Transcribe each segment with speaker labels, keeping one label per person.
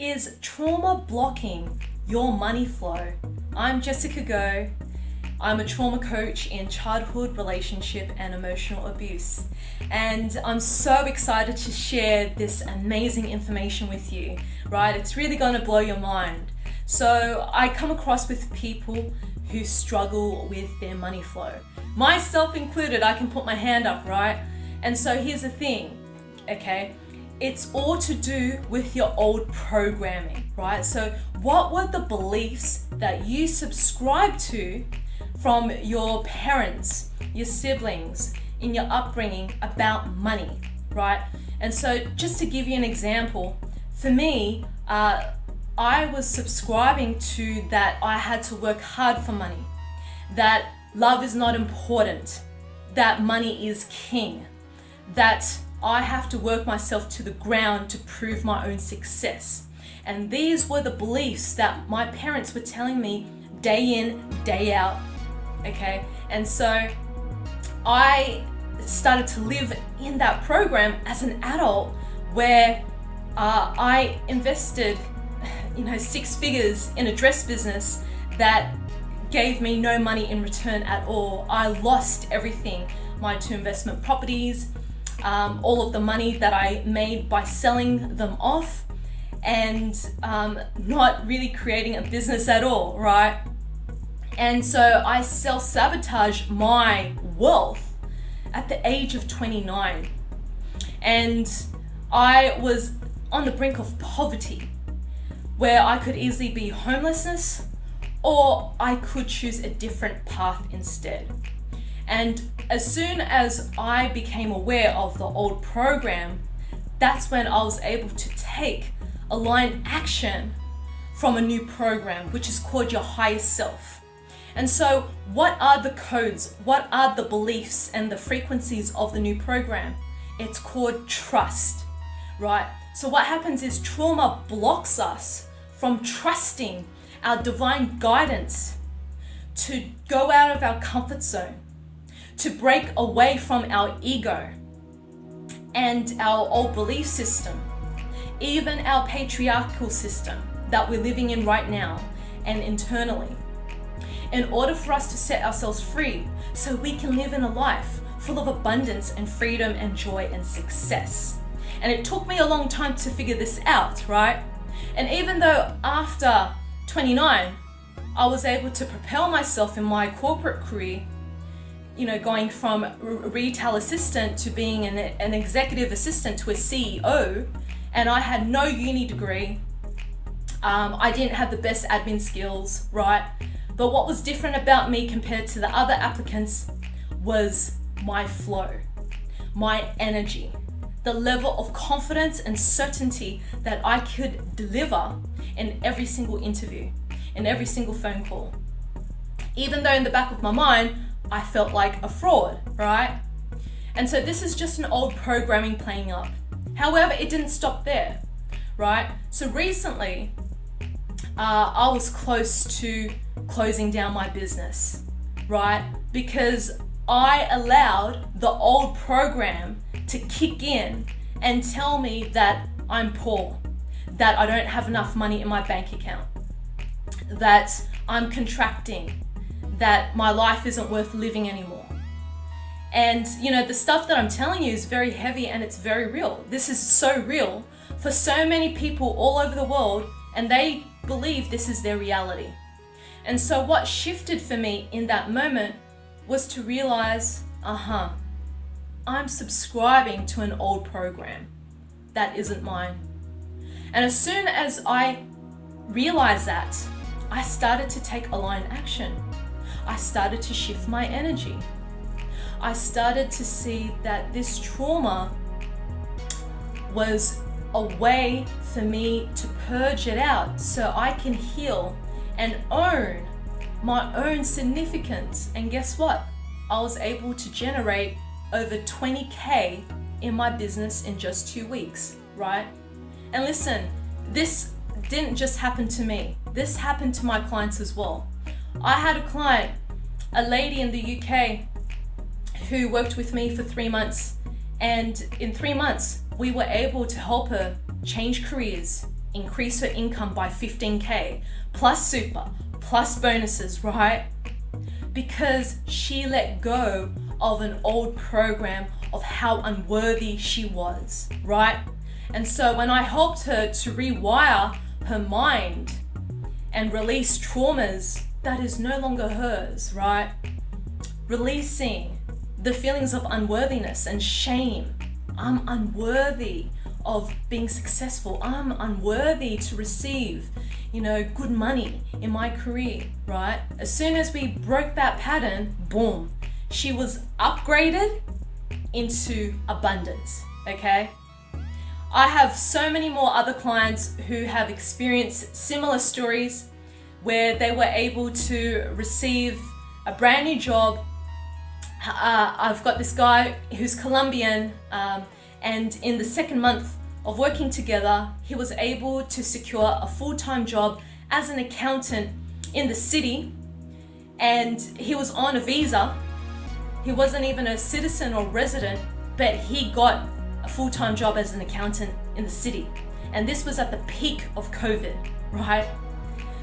Speaker 1: Is trauma blocking your money flow? I'm jessxgoh. I'm a trauma coach in childhood, relationship, and emotional abuse. And I'm so excited to share this amazing information with you, right? It's really going to blow your mind. So I come across with people who struggle with their money flow. Myself included, I can put my hand up, right? And so here's the thing, okay? It's all to do with your old programming, right? So what were the beliefs that you subscribed to from your parents, your siblings, in your upbringing about money, right? And so just to give you an example, for me, I was subscribing to that I had to work hard for money, that love is not important, that money is king, that I have to work myself to the ground to prove my own success. And these were the beliefs that my parents were telling me day in, day out, okay? And so I started to live in that program as an adult where I invested, 6 figures in a dress business that gave me no money in return at all. I lost everything, my 2 investment properties, all of the money that I made by selling them off, and not really creating a business at all, right? And so I self-sabotaged my wealth at the age of 29. And I was on the brink of poverty, where I could easily be homelessness, or I could choose a different path instead. And as soon as I became aware of the old program, that's when I was able to take aligned action from a new program, which is called your higher self. And so what are the codes? What are the beliefs and the frequencies of the new program? It's called trust, right? So what happens is trauma blocks us from trusting our divine guidance to go out of our comfort zone, to break away from our ego and our old belief system, even our patriarchial system that we're living in right now and internally, in order for us to set ourselves free so we can live in a life full of abundance and freedom and joy and success. And it took me a long time to figure this out, right? And even though after 29, I was able to propel myself in my corporate career, going from a retail assistant to being an executive assistant to a CEO, and I had no uni degree. I didn't have the best admin skills, right? But what was different about me compared to the other applicants was my flow, my energy, the level of confidence and certainty that I could deliver in every single interview, in every single phone call. Even though in the back of my mind, I felt like a fraud, right? And so this is just an old programming playing up. However, it didn't stop there, right? So recently, I was close to closing down my business, right? Because I allowed the old program to kick in and tell me that I'm poor, that I don't have enough money in my bank account, that I'm contracting, that my life isn't worth living anymore. And the stuff that I'm telling you is very heavy and it's very real. This is so real for so many people all over the world, and they believe this is their reality. And so what shifted for me in that moment was to realize, I'm subscribing to an old program that isn't mine. And as soon as I realized that, I started to take aligned action. I started to shift my energy. I started to see that this trauma was a way for me to purge it out so I can heal and own my own significance. And guess what? I was able to generate over 20K in my business in just 2 weeks, right? And listen, this didn't just happen to me. This happened to my clients as well. I had a client, a lady in the UK, who worked with me for 3 months, and in 3 months we were able to help her change careers, increase her income by 15K, plus super, plus bonuses, right? Because she let go of an old program of how unworthy she was, right? And so when I helped her to rewire her mind and release traumas that is no longer hers, right? Releasing the feelings of unworthiness and shame. I'm unworthy of being successful. I'm unworthy to receive, good money in my career, right? As soon as we broke that pattern, boom, she was upgraded into abundance, okay? I have so many more other clients who have experienced similar stories where they were able to receive a brand new job. I've got this guy who's Colombian, and in the second month of working together, he was able to secure a full-time job as an accountant in the city, and he was on a visa. He wasn't even a citizen or resident, but he got a full-time job as an accountant in the city. And this was at the peak of COVID, right?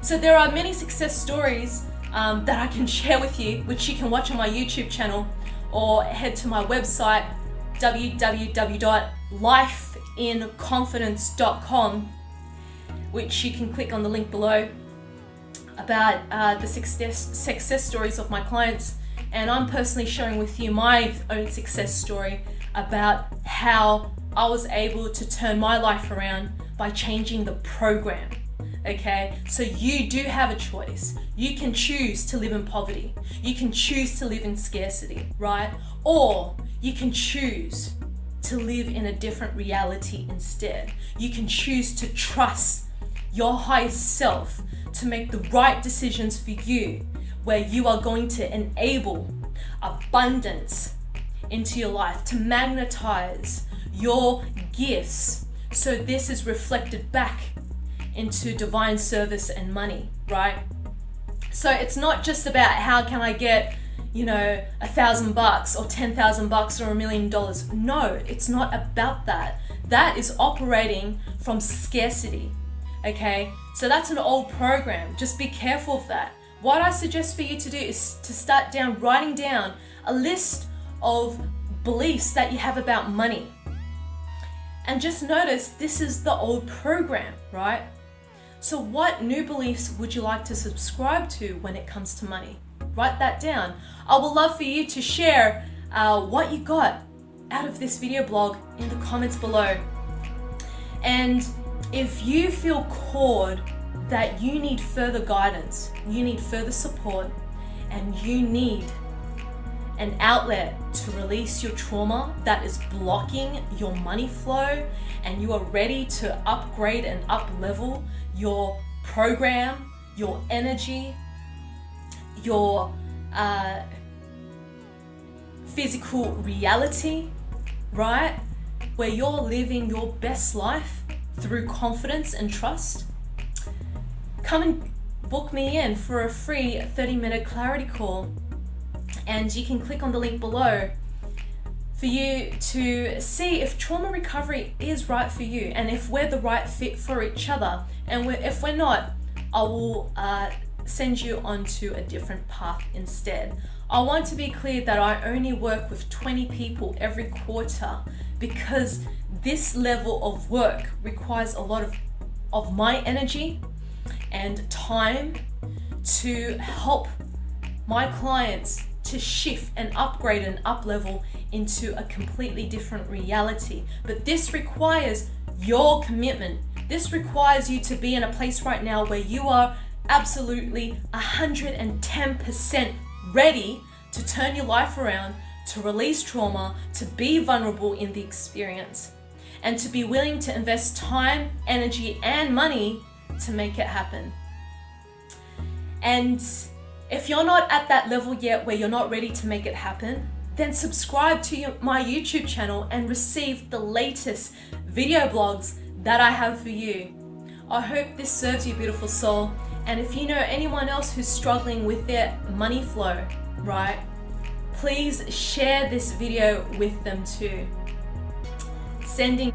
Speaker 1: So there are many success stories that I can share with you, which you can watch on my YouTube channel, or head to my website, www.lifeinconfidence.com, which you can click on the link below, about the success stories of my clients. And I'm personally sharing with you my own success story about how I was able to turn my life around by changing the program. Okay, so you do have a choice. You can choose to live in poverty. You can choose to live in scarcity, right? Or you can choose to live in a different reality instead. You can choose to trust your highest self to make the right decisions for you, where you are going to enable abundance into your life, to magnetize your gifts, so this is reflected back into divine service and money, right? So it's not just about how can I get, $1,000 or $10,000 or $1 million. No, it's not about that. That is operating from scarcity, okay? So that's an old program. Just be careful of that. What I suggest for you to do is to start writing down a list of beliefs that you have about money. And just notice this is the old program, right? So what new beliefs would you like to subscribe to when it comes to money? Write that down. I would love for you to share what you got out of this video blog in the comments below. And if you feel called that you need further guidance, you need further support, and you need an outlet to release your trauma that is blocking your money flow, and you are ready to upgrade and up-level your program, your energy, your physical reality, right? Where you're living your best life through confidence and trust, come and book me in for a free 30-minute clarity call. And you can click on the link below for you to see if trauma recovery is right for you, and if we're the right fit for each other. And if we're not, I will send you onto a different path instead. I want to be clear that I only work with 20 people every quarter, because this level of work requires a lot of my energy and time to help my clients to shift and upgrade and up-level into a completely different reality. But this requires your commitment. This requires you to be in a place right now where you are absolutely 110% ready to turn your life around, to release trauma, to be vulnerable in the experience, and to be willing to invest time, energy, and money to make it happen. And if you're not at that level yet where you're not ready to make it happen, then subscribe to my YouTube channel and receive the latest video blogs that I have for you. I hope this serves you, beautiful soul. And if you know anyone else who's struggling with their money flow, right, please share this video with them too. Sending